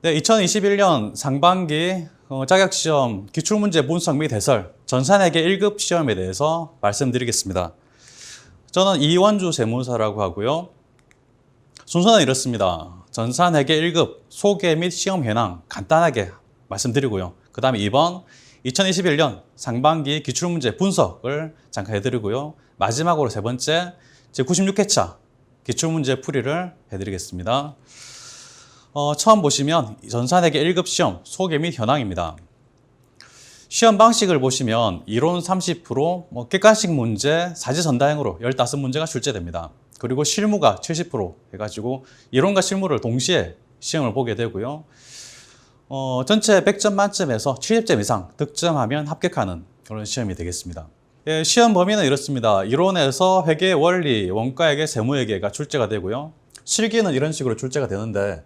네, 2021년 상반기 자격시험 기출문제 분석 및 해설 전산회계 1급 시험에 대해서 말씀드리겠습니다. 저는 이원주 세무사라고 하고요. 순서는 이렇습니다. 전산회계 1급 소개 및 시험 현황 간단하게 말씀드리고요. 그 다음에 2번 2021년 상반기 기출문제 분석을 잠깐 해드리고요. 마지막으로 세 번째 제96회차 기출문제 풀이를 해드리겠습니다. 처음 보시면 전산회계 1급 시험 소개 및 현황입니다. 시험 방식을 보시면 이론 30%, 객관식 문제, 사지선다형으로 15문제가 출제됩니다. 그리고 실무가 70% 해가지고 이론과 실무를 동시에 시험을 보게 되고요. 전체 100점 만점에서 70점 이상 득점하면 합격하는 그런 시험이 되겠습니다. 예, 시험 범위는 이렇습니다. 이론에서 회계, 원리, 원가회계, 세무회계가 출제가 되고요. 실기는 이런 식으로 출제가 되는데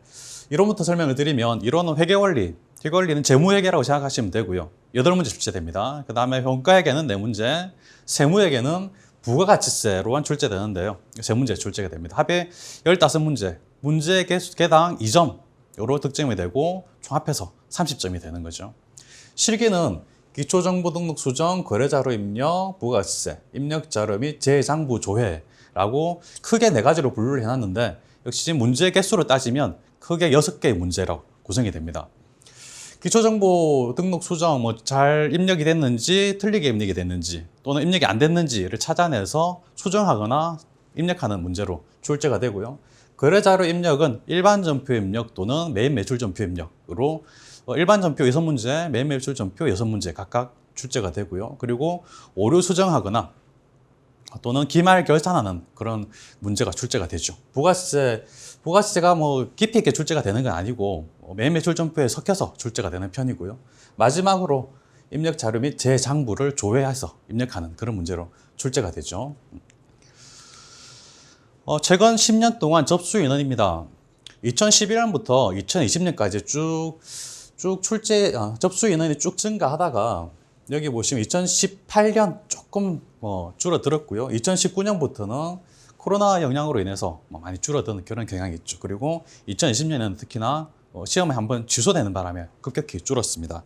이론부터 설명을 드리면 이론은 회계원리, 회계원리는 재무회계라고 생각하시면 되고요. 8문제 출제됩니다. 그 다음에 원가회계는 4문제, 세무회계는 부가가치세로만 출제되는데요. 3문제 출제가 됩니다. 합의 15문제, 문제 개당 2점으로 득점이 되고 총 합해서 30점이 되는 거죠. 실기는 기초정보 등록 수정, 거래자료 입력, 부가가치세, 입력자료 및 재장부 조회라고 크게 4가지로 분류를 해놨는데 역시 문제 개수로 따지면 크게 6개의 문제로 구성이 됩니다. 기초정보 등록 수정 잘 입력이 됐는지 틀리게 입력이 됐는지 또는 입력이 안 됐는지를 찾아내서 수정하거나 입력하는 문제로 출제가 되고요. 거래자료 입력은 일반 전표 입력 또는 메인 매출 전표 입력으로 일반 전표 6문제, 메인 매출 전표 6문제 각각 출제가 되고요. 그리고 오류 수정하거나 또는 기말 결산하는 그런 문제가 출제가 되죠. 부가세가 깊이 있게 출제가 되는 건 아니고 메인 매출 전표에 섞여서 출제가 되는 편이고요. 마지막으로 입력 자료 및 재장부를 조회해서 입력하는 그런 문제로 출제가 되죠. 최근 10년 동안 접수 인원입니다. 2011년부터 2020년까지 쭉 접수 인원이 쭉 증가하다가 여기 보시면 2018년 조금 줄어들었고요. 2019년부터는 코로나 영향으로 인해서 많이 줄어드는 그런 경향이 있죠. 그리고 2020년에는 특히나 시험이 한번 취소되는 바람에 급격히 줄었습니다.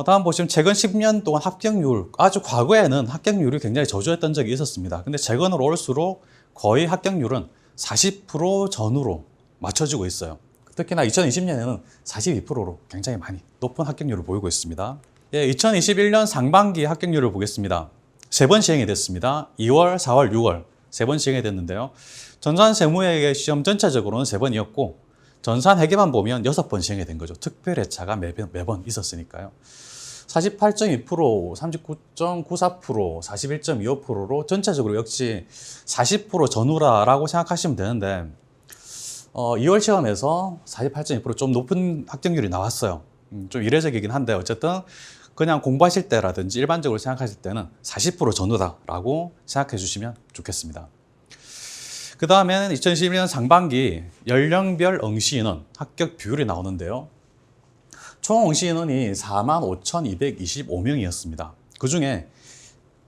다음 보시면 최근 10년 동안 합격률, 아주 과거에는 합격률이 굉장히 저조했던 적이 있었습니다. 근데 최근으로 올수록 거의 합격률은 40% 전후로 맞춰지고 있어요. 특히나 2020년에는 42%로 굉장히 많이 높은 합격률을 보이고 있습니다. 예, 2021년 상반기 합격률을 보겠습니다. 3번 시행이 됐습니다. 2월, 4월, 6월 3번 시행이 됐는데요. 전산세무회계 시험 전체적으로는 3번이었고 전산회계만 보면 6번 시행이 된 거죠. 특별회차가 매번 있었으니까요. 48.2%, 39.94%, 41.25%로 전체적으로 역시 40% 전후라고 생각하시면 되는데 2월 시험에서 48.2% 좀 높은 합격률이 나왔어요. 좀 이례적이긴 한데 어쨌든 그냥 공부하실 때라든지 일반적으로 생각하실 때는 40% 전후다라고 생각해 주시면 좋겠습니다. 그 다음에는 2021년 상반기 연령별 응시 인원 합격 비율이 나오는데요. 총 응시 인원이 45,225명이었습니다. 그 중에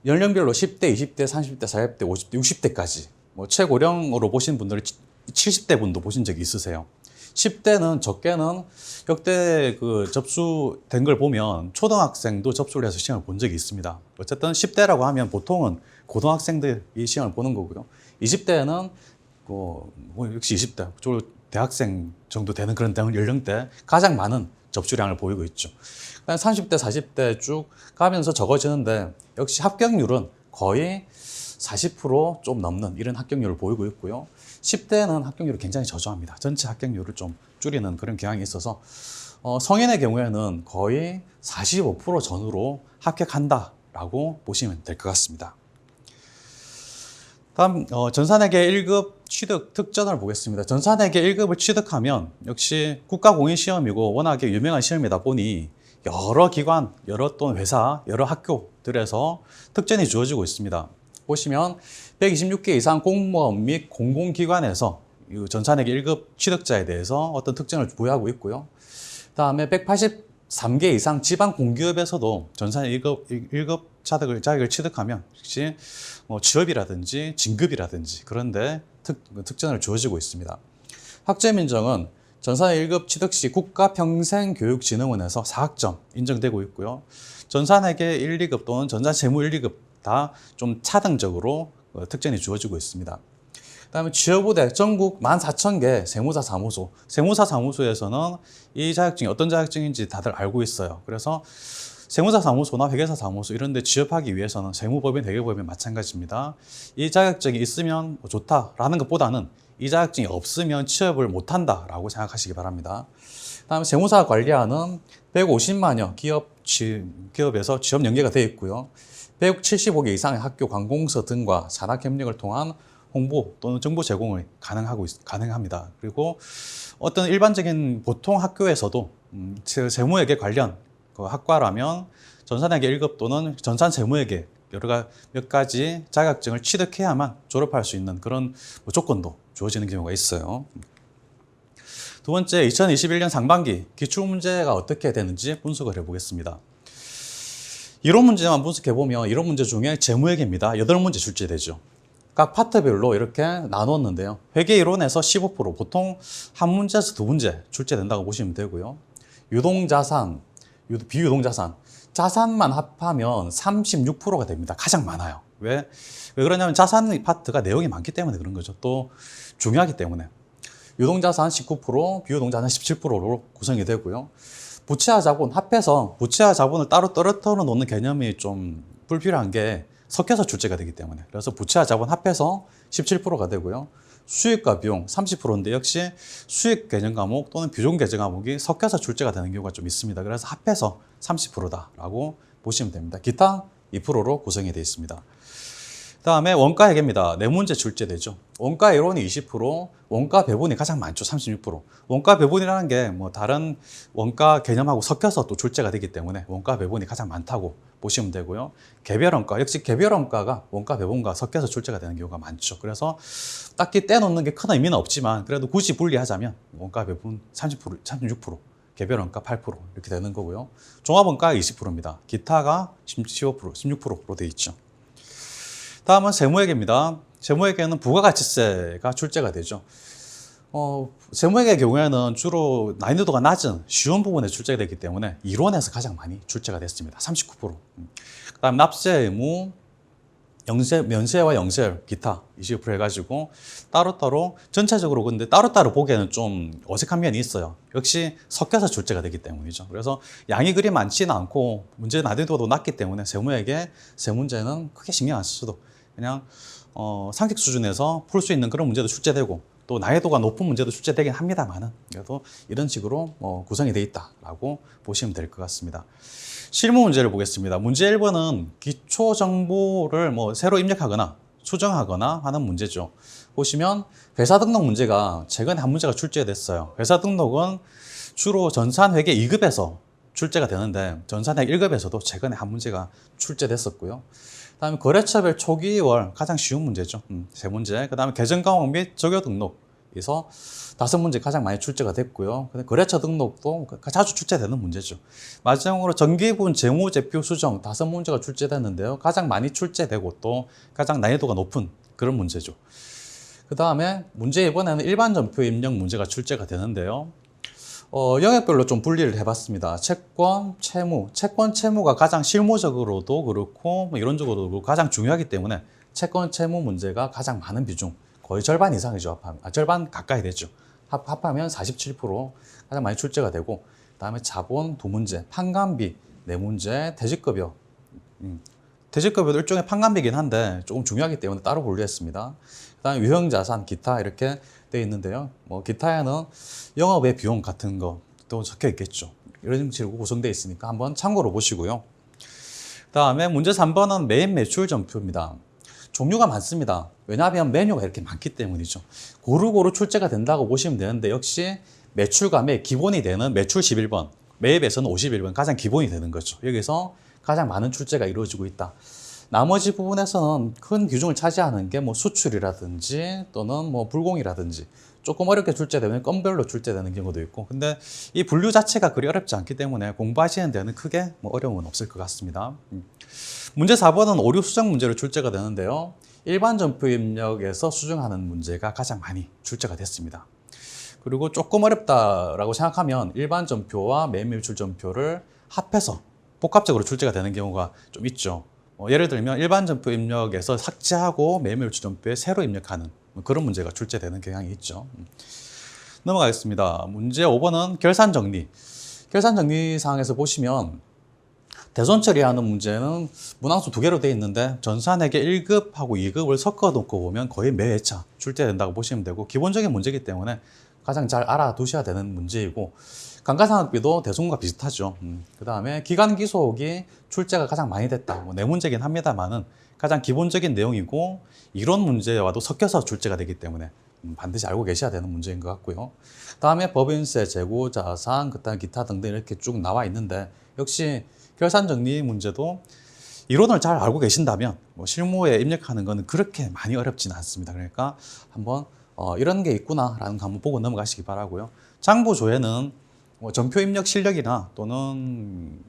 연령별로 10대, 20대, 30대, 40대, 50대, 60대까지 최고령으로 보신 분들이 70대 분도 보신 적이 있으세요. 10대는 적게는 역대 접수된 걸 보면 초등학생도 접수를 해서 시험을 본 적이 있습니다. 어쨌든 10대라고 하면 보통은 고등학생들이 시험을 보는 거고요. 20대는 역시 20대, 대학생 정도 되는 그런 연령대 가장 많은 접수량을 보이고 있죠. 30대, 40대 쭉 가면서 적어지는데 역시 합격률은 거의 40%좀 넘는 이런 합격률을 보이고 있고요. 10대는 합격률이 굉장히 저조합니다. 전체 합격률을 좀 줄이는 그런 경향이 있어서 성인의 경우에는 거의 45% 전후로 합격한다라고 보시면 될 것 같습니다. 다음 전산회계 1급 취득 특전을 보겠습니다. 전산회계 1급을 취득하면 역시 국가공인시험이고 워낙에 유명한 시험이다 보니 여러 기관, 여러 또는 회사, 여러 학교들에서 특전이 주어지고 있습니다. 보시면 126개 이상 공무원 및 공공기관에서 전산회계 1급 취득자에 대해서 어떤 특전을 부여하고 있고요. 다음에 183개 이상 지방 공기업에서도 전산회계 1급 자격을 취득하면 역시 취업이라든지 진급이라든지 그런데 특전을 주어지고 있습니다. 학점 인정은 전산의 1급 취득 시 국가평생교육진흥원에서 4학점 인정되고 있고요. 전산회계 1, 2급 또는 전산재무 1, 2급 다 좀 차등적으로 특전이 주어지고 있습니다. 그다음에 취업우대 전국 14,000개 세무사 사무소. 세무사 사무소에서는 이 자격증이 어떤 자격증인지 다들 알고 있어요. 그래서 세무사 사무소나 회계사 사무소 이런 데 취업하기 위해서는 세무법인, 회계법인 마찬가지입니다. 이 자격증이 있으면 좋다라는 것보다는 이 자격증이 없으면 취업을 못한다라고 생각하시기 바랍니다. 다음에 세무사 관리하는 150만여 기업에서 취업 연계가 되어 있고요. 175개 이상의 학교 관공서 등과 산학협력을 통한 홍보 또는 정보 제공을 가능합니다. 그리고 어떤 일반적인 보통 학교에서도 재무회계 관련 학과라면 전산회계 1급 또는 전산재무회계 몇 가지 자격증을 취득해야만 졸업할 수 있는 그런 조건도 주어지는 경우가 있어요. 두 번째, 2021년 상반기 기출문제가 어떻게 되는지 분석을 해보겠습니다. 이론 문제만 분석해보면 이론 문제 중에 재무회계입니다. 8문제 출제되죠. 각 파트별로 이렇게 나눴는데요. 회계 이론에서 15%, 보통 한 문제에서 2문제 출제된다고 보시면 되고요. 유동자산, 비유동자산, 자산만 합하면 36%가 됩니다. 가장 많아요. 왜 그러냐면 자산 파트가 내용이 많기 때문에 그런 거죠. 또 중요하기 때문에. 유동자산 19%, 비유동자산 17%로 구성이 되고요. 부채와 자본 합해서 부채와 자본을 따로 떨어뜨려 놓는 개념이 좀 불필요한 게 섞여서 출제가 되기 때문에. 그래서 부채와 자본 합해서 17%가 되고요. 수익과 비용 30%인데 역시 수익 개념 과목 또는 비용 개정 과목이 섞여서 출제가 되는 경우가 좀 있습니다. 그래서 합해서 30%다라고 보시면 됩니다. 기타 2%로 구성이 되어 있습니다. 그다음에 원가 회계입니다. 4문제 출제되죠. 원가 이론이 20%, 원가 배분이 가장 많죠. 36%. 원가 배분이라는 게 뭐 다른 원가 개념하고 섞여서 또 출제가 되기 때문에 원가 배분이 가장 많다고 보시면 되고요. 개별 원가, 역시 개별 원가가 원가 배분과 섞여서 출제가 되는 경우가 많죠. 그래서 딱히 떼놓는 게 큰 의미는 없지만 그래도 굳이 분리하자면 원가 배분 30%, 36%, 개별 원가 8% 이렇게 되는 거고요. 종합 원가가 20%입니다. 기타가 15%, 16%로 되어 있죠. 다음은 세무회계입니다. 세무회계는 부가가치세가 출제가 되죠. 세무회계의 경우에는 주로 난이도가 낮은 쉬운 부분에 출제가 되기 때문에 이론에서 가장 많이 출제가 됐습니다. 39%. 그다음 납세 의무, 면세와 영세, 기타 20% 해가지고 따로따로 전체적으로 근데 따로따로 보기에는 좀 어색한 면이 있어요. 역시 섞여서 출제가 되기 때문이죠. 그래서 양이 그리 많지는 않고 문제 난이도도 낮기 때문에 세무회계, 세 문제는 크게 신경 안 쓰셔도 그냥 상식 수준에서 풀 수 있는 그런 문제도 출제되고 또 난이도가 높은 문제도 출제되긴 합니다만은 그래도 이런 식으로 구성이 되어 있다라고 보시면 될 것 같습니다. 실무 문제를 보겠습니다. 문제 1번은 기초 정보를 새로 입력하거나 수정하거나 하는 문제죠. 보시면 회사 등록 문제가 최근에 한 문제가 출제됐어요. 회사 등록은 주로 전산회계 2급에서 출제가 되는데 전산회계 1급에서도 최근에 한 문제가 출제됐었고요. 그다음에 거래처별 초기월 가장 쉬운 문제죠. 3문제. 그다음에 계정 과목 및 적요 등록에서 5문제 가장 많이 출제가 됐고요. 거래처 등록도 자주 출제되는 문제죠. 마지막으로 정기분 재무제표 수정 5문제가 출제됐는데요. 가장 많이 출제되고 또 가장 난이도가 높은 그런 문제죠. 그다음에 문제 이번에는 일반 점표 입력 문제가 출제가 되는데요. 영역별로 좀 분리를 해봤습니다. 채권, 채무가 가장 실무적으로도 그렇고 이론적으로도 그렇고 가장 중요하기 때문에 채권, 채무 문제가 가장 많은 비중, 거의 절반 이상이죠. 절반 가까이 되죠. 합하면 47% 가장 많이 출제가 되고 그다음에 자본 2문제, 판관비 4문제, 퇴직급여. 퇴직급여도 일종의 판관비긴 한데 조금 중요하기 때문에 따로 분류했습니다. 그다음에 유형자산, 기타 이렇게 되어 있는데요. 기타에는 영업의 비용 같은 것도 적혀 있겠죠. 이런 식으로 구성되어 있으니까 한번 참고로 보시고요. 그다음에 문제 3번은 매입 매출 전표입니다. 종류가 많습니다. 왜냐하면 메뉴가 이렇게 많기 때문이죠. 고루고루 출제가 된다고 보시면 되는데 역시 매출과 매입 기본이 되는 매출 11번, 매입에서는 51번 가장 기본이 되는 거죠. 여기서 가장 많은 출제가 이루어지고 있다. 나머지 부분에서는 큰 비중을 차지하는 게 수출이라든지 또는 불공이라든지 조금 어렵게 출제되면 건별로 출제되는 경우도 있고 근데 이 분류 자체가 그리 어렵지 않기 때문에 공부하시는 데는 크게 어려움은 없을 것 같습니다. 문제 4번은 오류 수정 문제로 출제가 되는데요. 일반 점표 입력에서 수정하는 문제가 가장 많이 출제가 됐습니다. 그리고 조금 어렵다라고 생각하면 일반 전표와 매매일출 전표를 합해서 복합적으로 출제가 되는 경우가 좀 있죠. 예를 들면 일반 전표 입력에서 삭제하고 매매일출 전표에 새로 입력하는 그런 문제가 출제되는 경향이 있죠. 넘어가겠습니다. 문제 5번은 결산 정리. 결산 정리 사항에서 보시면 대손 처리하는 문제는 문항수 2개로 되어 있는데 전산회계 1급하고 2급을 섞어 놓고 보면 거의 매 회차 출제된다고 보시면 되고, 기본적인 문제이기 때문에 가장 잘 알아두셔야 되는 문제이고, 감가상각비도 대손과 비슷하죠. 그 다음에 기간기속이 출제가 가장 많이 됐다. 네 문제긴 합니다만은 가장 기본적인 내용이고 이론 문제와도 섞여서 출제가 되기 때문에 반드시 알고 계셔야 되는 문제인 것 같고요. 다음에 법인세, 재고자산, 그다음 기타 등등 이렇게 쭉 나와 있는데, 역시 결산정리 문제도 이론을 잘 알고 계신다면 실무에 입력하는 거는 그렇게 많이 어렵지는 않습니다. 그러니까 한번 이런 게 있구나라는 거 한번 보고 넘어가시기 바라고요. 장부 조회는 전표 입력 실력이나 또는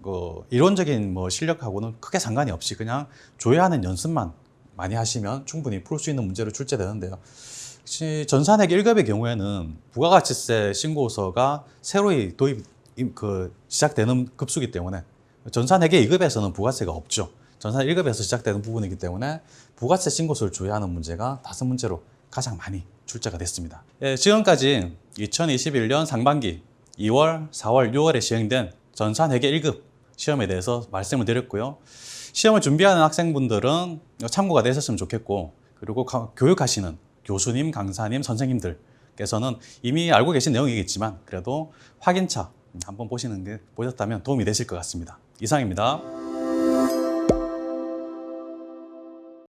이론적인 실력하고는 크게 상관이 없이 그냥 조회하는 연습만 많이 하시면 충분히 풀 수 있는 문제로 출제되는데요. 혹시 전산회계 1급의 경우에는 부가가치세 신고서가 새로이 시작되는 급수이기 때문에, 전산회계 2급에서는 부가세가 없죠. 전산 1급에서 시작되는 부분이기 때문에 부가세 신고서를 조회하는 문제가 5문제로 가장 많이 출제가 됐습니다. 지금까지 2021년 상반기 2월, 4월, 6월에 시행된 전산회계 1급 시험에 대해서 말씀을 드렸고요. 시험을 준비하는 학생분들은 참고가 되셨으면 좋겠고, 그리고 교육하시는 교수님, 강사님, 선생님들께서는 이미 알고 계신 내용이겠지만 그래도 확인차 한번 보셨다면 도움이 되실 것 같습니다. 이상입니다.